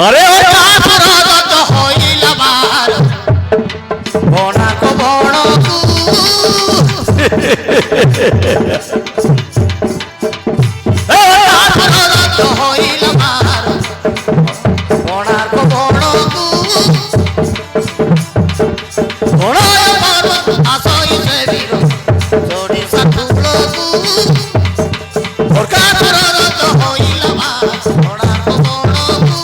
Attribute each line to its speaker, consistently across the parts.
Speaker 1: আরে ও কাছরাত হইলা বার বনা কো বড়কু এ কাছরাত হইলা বার বনা কো বড়কু বড়ায় পর্বত আসই সেবির জোড়ি সাতুলকু ওর কাছরাত হইলা বার বনা কো বড়কু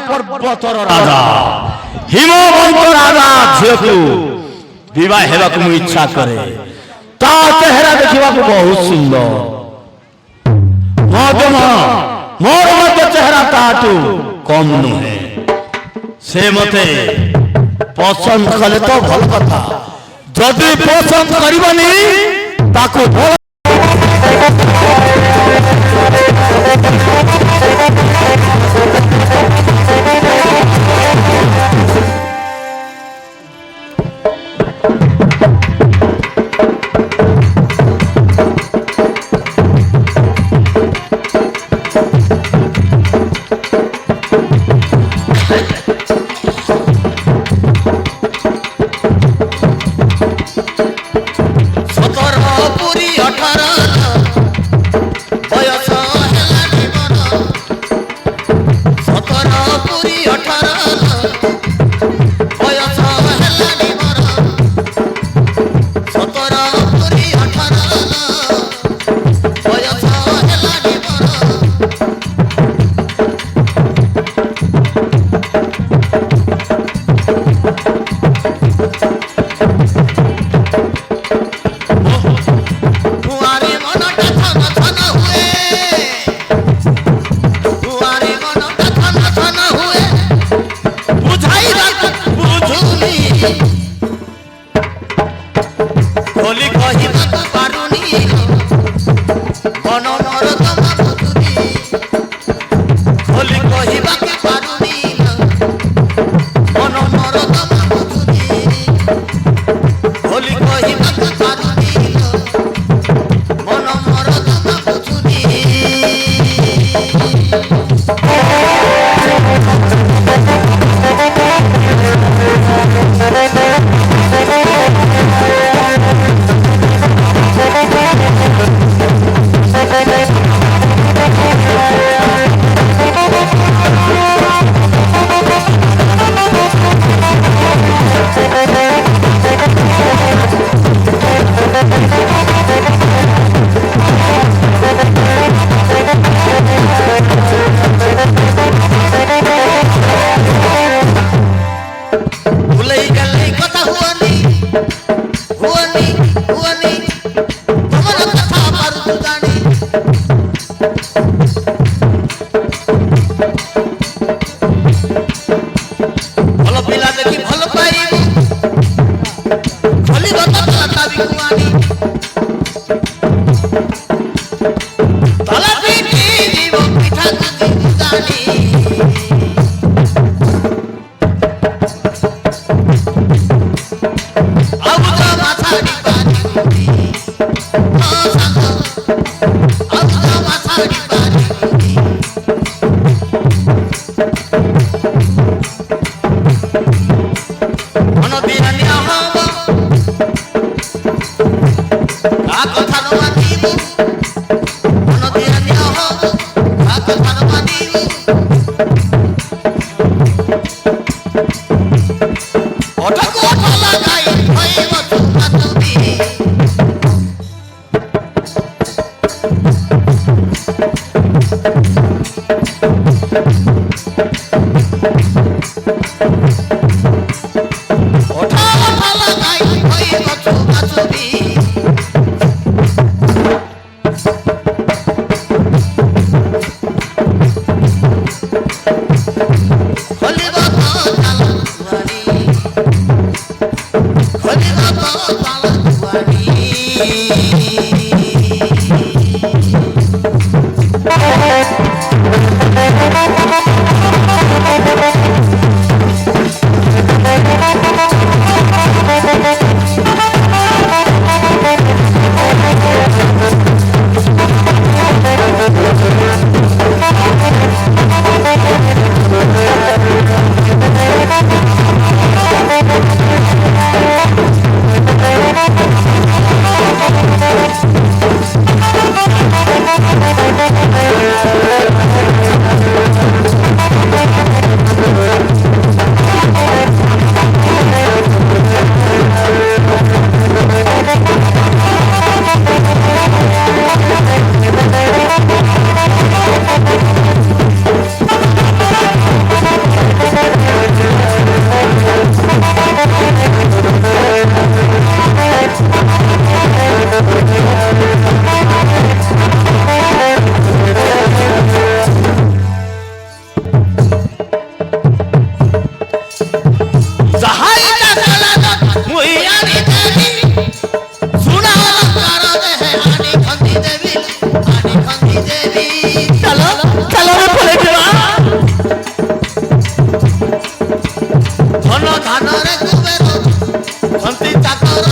Speaker 2: पर्वतर राजा हिमवंत राजा झील विवाह हेबाक इच्छा करे ता चेहरा देखा बहुत सुंदर मोर मत चेहरा ताटू कम नुहे से मते পছন্দ কলে তো ভাল কথা, যদি পছন্দ করিবনি তাকে ভাল যাহা
Speaker 1: ଧାନରେ କୁବେର ଖନ୍ତି ଚାକର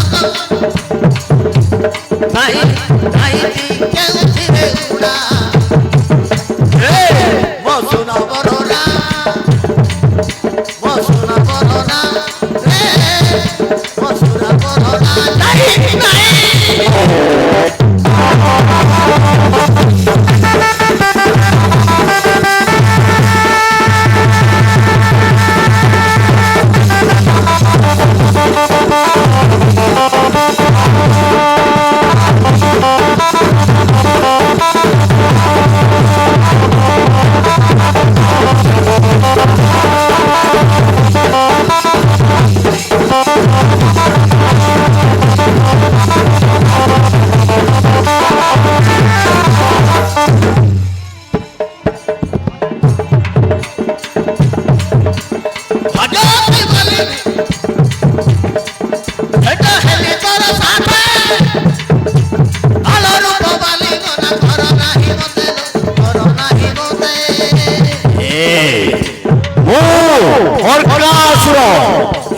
Speaker 1: ନାଇଁ ନାଇଁ କେଉଁଥିରେ ଉଡ଼ା ମୋ ସୁନା ବରନା ମୋ ସୁନା ବରନା ମୋ ସୁନା ବରନା ନାଇଁ ନାଇଁ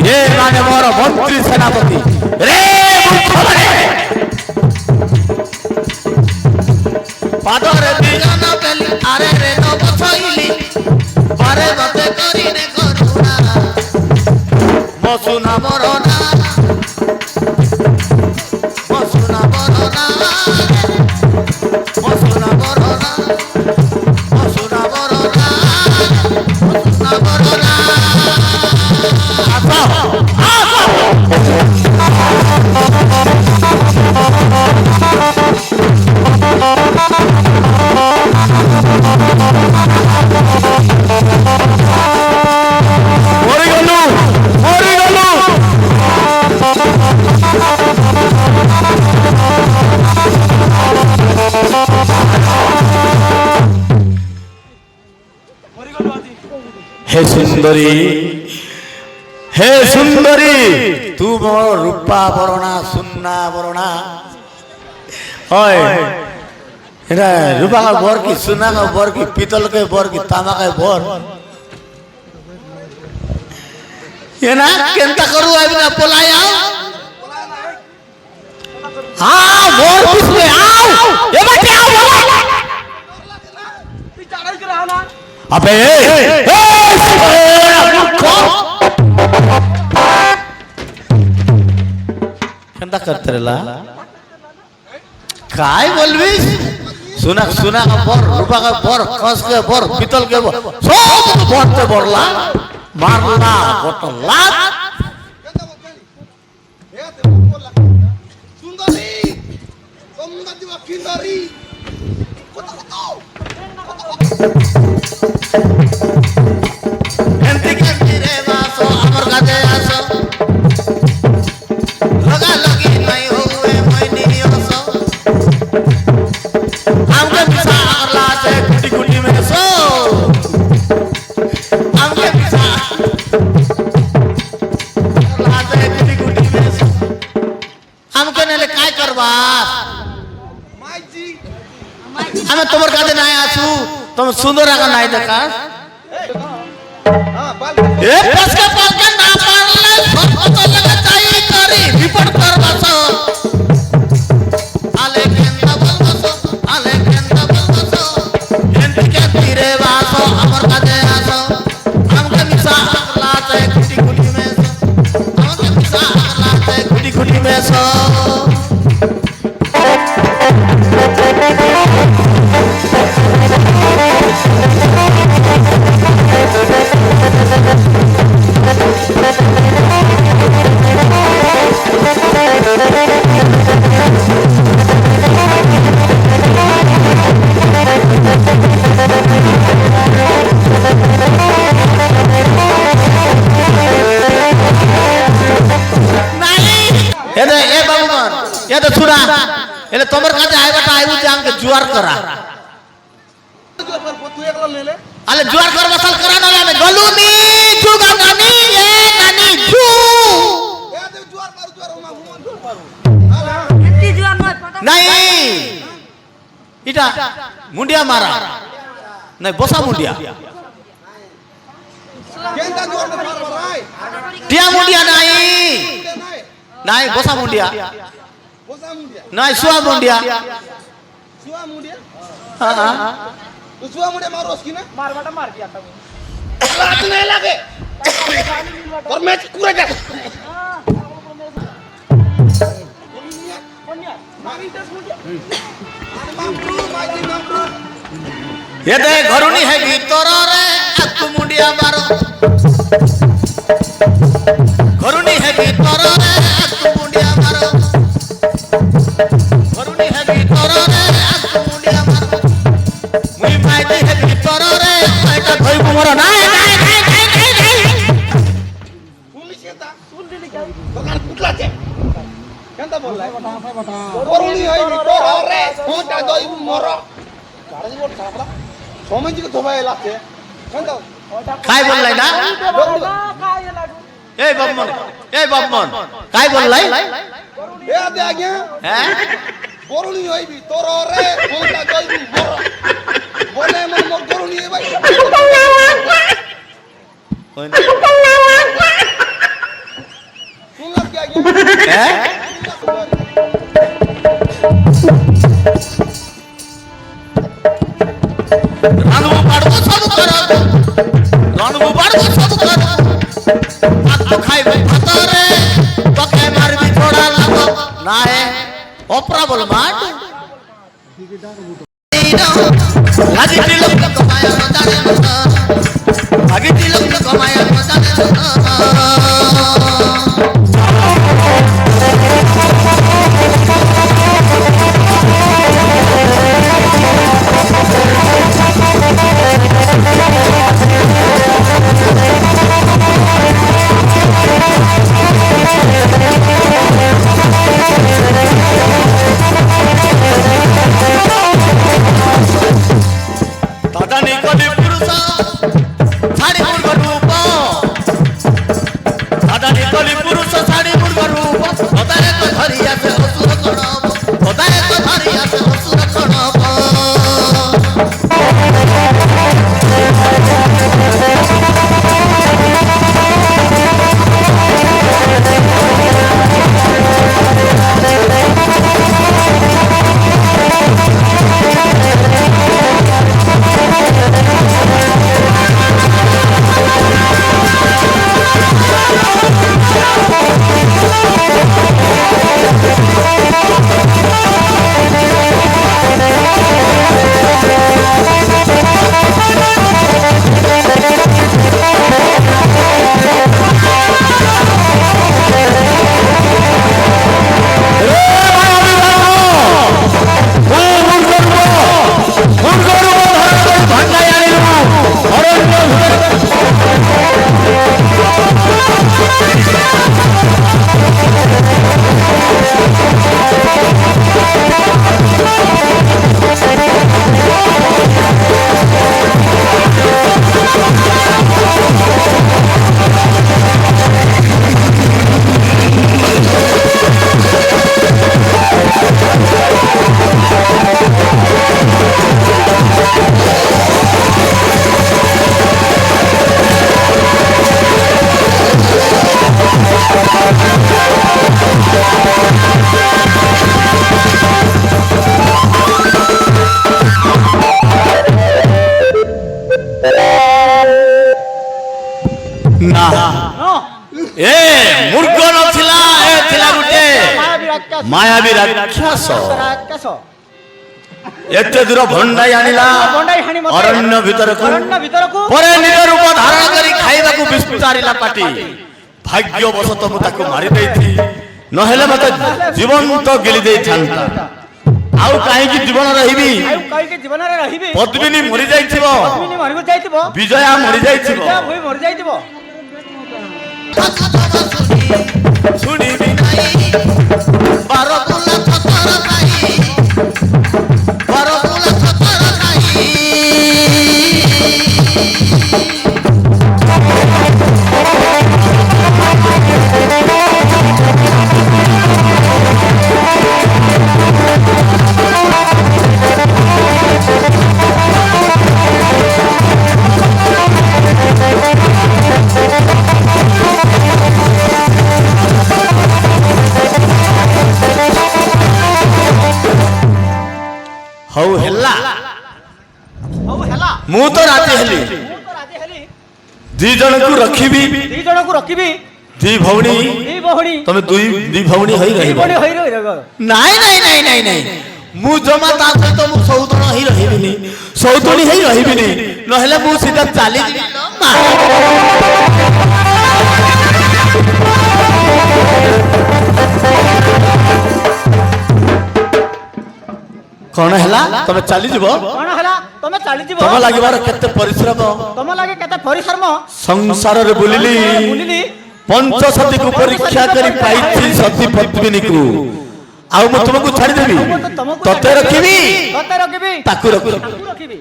Speaker 1: मंत्री सेनापति रे पादरे बिजन बेली आरे रे नो बछइली बारे बते करिने करुणा मसुना बरना मसुना बरना मसुना बरना मसुना बरना मसुना बरना हे सुंदरी तू मोर रूपा बरना सुन्ना बरना ओए एरा रूपा का बर की सुन्ना का बर की पीतल के बर की तामा का बर ये ना केंता करू अभी ना पलाई आओ हां मोर पिछले आओ ये बेटे आओ अबे केंता करते रेला काय बोलबी सुना सुना का बर रूपा का बर कस के बर पीतल के बर सब बरते बरला मारला बोतला
Speaker 3: सुंदरी सोमनाथी वकिंदरी
Speaker 1: एंती केंती रे वासो अमर गाजे आसो लगा लगी नहीं हुए मैनी आसो हमके पिसा अगला से कुटी कुटी में सो हमके पिसा अगला से कुटी कुटी में सो हमके नेले काय करबा
Speaker 3: माई जी
Speaker 1: हमें तोमर गाजे नहीं आसू तुम सुंदर आगा नहीं देखा
Speaker 3: हां बाल
Speaker 1: ए पसका पसका ना पारले फोटो तो लगा चाहिए करी रिपोर्ट कर बसो आले केंदा बसो एंटी के तीरे वासो अमर काजे आसो हमके मिसा अगला से कुटी कुटी में सो हमके मिसा अगला से कुटी कुटी में सो ये तो सुना એટલે તમર કાજે આયવા તા આયુ જામ કે जुआर करा
Speaker 3: जो पर तू एकला ले ले
Speaker 1: अले जुआर कर वसल करा ना में गलू नी जुगा नानी ए नानी जू
Speaker 3: ए दे जुआर ओमा हुमन जुआर मारू हां
Speaker 4: एंटी जुआर मत पता
Speaker 1: नहीं इटा मुंडिया मारा नहीं बसा मुंडिया
Speaker 3: কেনটা জোয়ার না পারবা নাই
Speaker 1: টিয়া মুন্ডিয়া নাই
Speaker 3: নাই
Speaker 1: নাই বসা মুন্ডিয়া
Speaker 3: বসা মুন্ডিয়া
Speaker 1: নাই সুয়া মুন্ডিয়া
Speaker 3: সুয়া মুন্ডিয়া
Speaker 1: হ্যাঁ
Speaker 3: তো সুয়া মুন্ডিয়া মারোস কি না
Speaker 4: মারবাটা মার কি একটা
Speaker 3: লাত নাই লাগে और मैच पूरा जा
Speaker 1: ये दे घरुनी है भीतर रे आकु मुंडिया मारो घरुनी है भीतर रे आकु मुंडिया मारो घरुनी है भीतर रे आकु मुंडिया मारो मुई माइती है भीतर रे माइटा धोई कुमरो नाय नाय नाय नाय नाय
Speaker 3: पुलिस येता सुन दिली काय बघा कुठला ते केंता बोललाय करूनी होई भीतर रे होता दई मरो गाडी बोल सापडा सोमंजी को धोबाय लागते केंता
Speaker 1: काय बोललाय ना
Speaker 4: काय लागू
Speaker 1: ए बाबमन काय बोललाय
Speaker 3: ए आदे आज्ञा
Speaker 1: हैं
Speaker 3: करूनी होई भीतर रे होता दई मरो बोले मन मोर करूनी है भाई सुन लग क्या आज्ञा
Speaker 1: हैं रानू पाड़बो सब करो रानू पाड़बो सब करो आको खाइबे भातरे पके मारबी थोड़ा लागो नाए ओपरा बोल माट लागी तिलक कमाया मदाने लागी तिलक कमाया मदाने दादा निकोली पुरुषा साड़ी मुर्ग रूप दादा निकोली पुरुषा साड़ी मुर्ग रूप होतारे तो धरिया से असुर कणप होतारे तो धरिया से असुर कणप ना ए मुर्ग नथिला ए थिला गुटे मायाबी राक्षस
Speaker 4: ରାକ୍ଷସ
Speaker 1: एते दूर भंडाई आनिला
Speaker 4: ଭଣ୍ଡାଇ ହାଣି ମତେ
Speaker 1: अरण्य ଭିତରକୁ
Speaker 4: ଅରଣ୍ୟ ଭିତରକୁ
Speaker 1: ପରେ ନିଜ ରୂପ ଧାରଣ କରି ଖାଇବାକୁ ବିସ୍ତାରିଲା ପାଟି ଭାଗ୍ୟବଶତଃ ମୁଁ ତାକୁ ମାରି ଦେଇଥିଲି ନହେଲେ ମତେ ଜୀବନ୍ତ ଗିଳି ଦେଇଥାନ୍ତା ଆଉ କାହିଁକି ଜୀବନ ରହିବି
Speaker 4: ଆଉ କାହିଁକି ଜୀବନରେ ରହିବି
Speaker 1: ପଦ୍ମିନୀ ମରି ଯାଇଥିବ
Speaker 4: ପଦ୍ମିନୀ ମରିକୁ ଯାଇଥିବ
Speaker 1: ବିଜୟା ମରି ଯାଇଥିବ
Speaker 4: ଭୂଇ ମରି ଯାଇଥିବ
Speaker 1: ଶୁଣିବି ନାହିଁ ବାରକୁଲା ଛତର ଖାଇ ବାରକୁଲା ଛତର ଖାଇ ମୁଁ ତ ରାଜି ହେଲି
Speaker 4: ମୁଁ ତ ରାଜି ହେଲି
Speaker 1: 2 ଜଣକୁ ରଖିବି
Speaker 4: 2 ଜଣକୁ ରଖିବି
Speaker 1: 2 ଭଉଣୀ
Speaker 4: 2 ଭଉଣୀ
Speaker 1: ତମେ 2 ଭଉଣୀ ହୋଇ
Speaker 4: 2
Speaker 1: ରହିବ
Speaker 4: ଭଉଣୀ ହୋଇ ରହିବ
Speaker 1: ନାଇଁ ନାଇଁ ନାଇଁ ନାଇଁ ନାଇଁ ମୁଁ ଜମା ତା ସହିତ ମୁଁ ସୌତୁଣ ହେଇ ରହିବିନି ସୌତୁଣୀ ହେଇ ରହିବିନି ନହେଲେ ମୁଁ ସିଧା ଚାଲିଯିବି ଲୋ ମା। କଣ ହେଲା ତମେ ଚାଲିଯିବ
Speaker 4: କଣ ହେଲା ତମେ ଚାଲିଯିବ
Speaker 1: ତମ ଲାଗିବାର କେତେ ପରିଶ୍ରମ
Speaker 4: ତମ ଲାଗେ କେତେ ପରିଶ୍ରମ
Speaker 1: ସଂସାରରେ ବୁଲିଲି
Speaker 4: ବୁଲିଲି
Speaker 1: ପଞ୍ଚସତୀକୁ ପରୀକ୍ଷା କରି ପାଇଛି ସତୀ ପଦ୍ମିନୀକୁ ଆଉ ମୁଁ ତୁମକୁ ଛାଡ଼ିଦେବି ତତେ ରଖିବି
Speaker 4: ତତେ ରଖିବି
Speaker 1: ତାକୁ ରଖିବି
Speaker 4: ତାକୁ ରଖିବି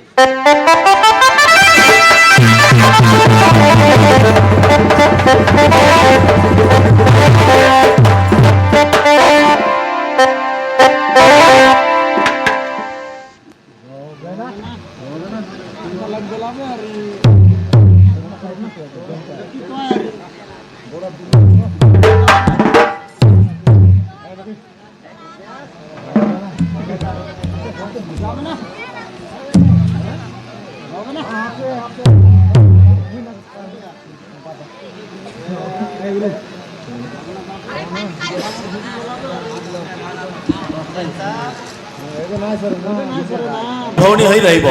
Speaker 1: ଭଉଣୀ ହୋଇ ରହିବ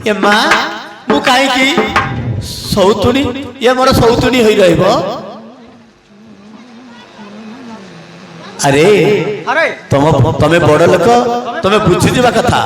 Speaker 1: ଏ ମା ମୁଁ କାହିଁକି ସୌତୁଣୀ ଇଏ ମୋର ସୌତୁଣୀ ହୋଇ ରହିବ ଆରେ
Speaker 4: ଆରେ
Speaker 1: ତମେ ବଡ ଲୋକ ତମେ ବୁଝିଯିବା କଥା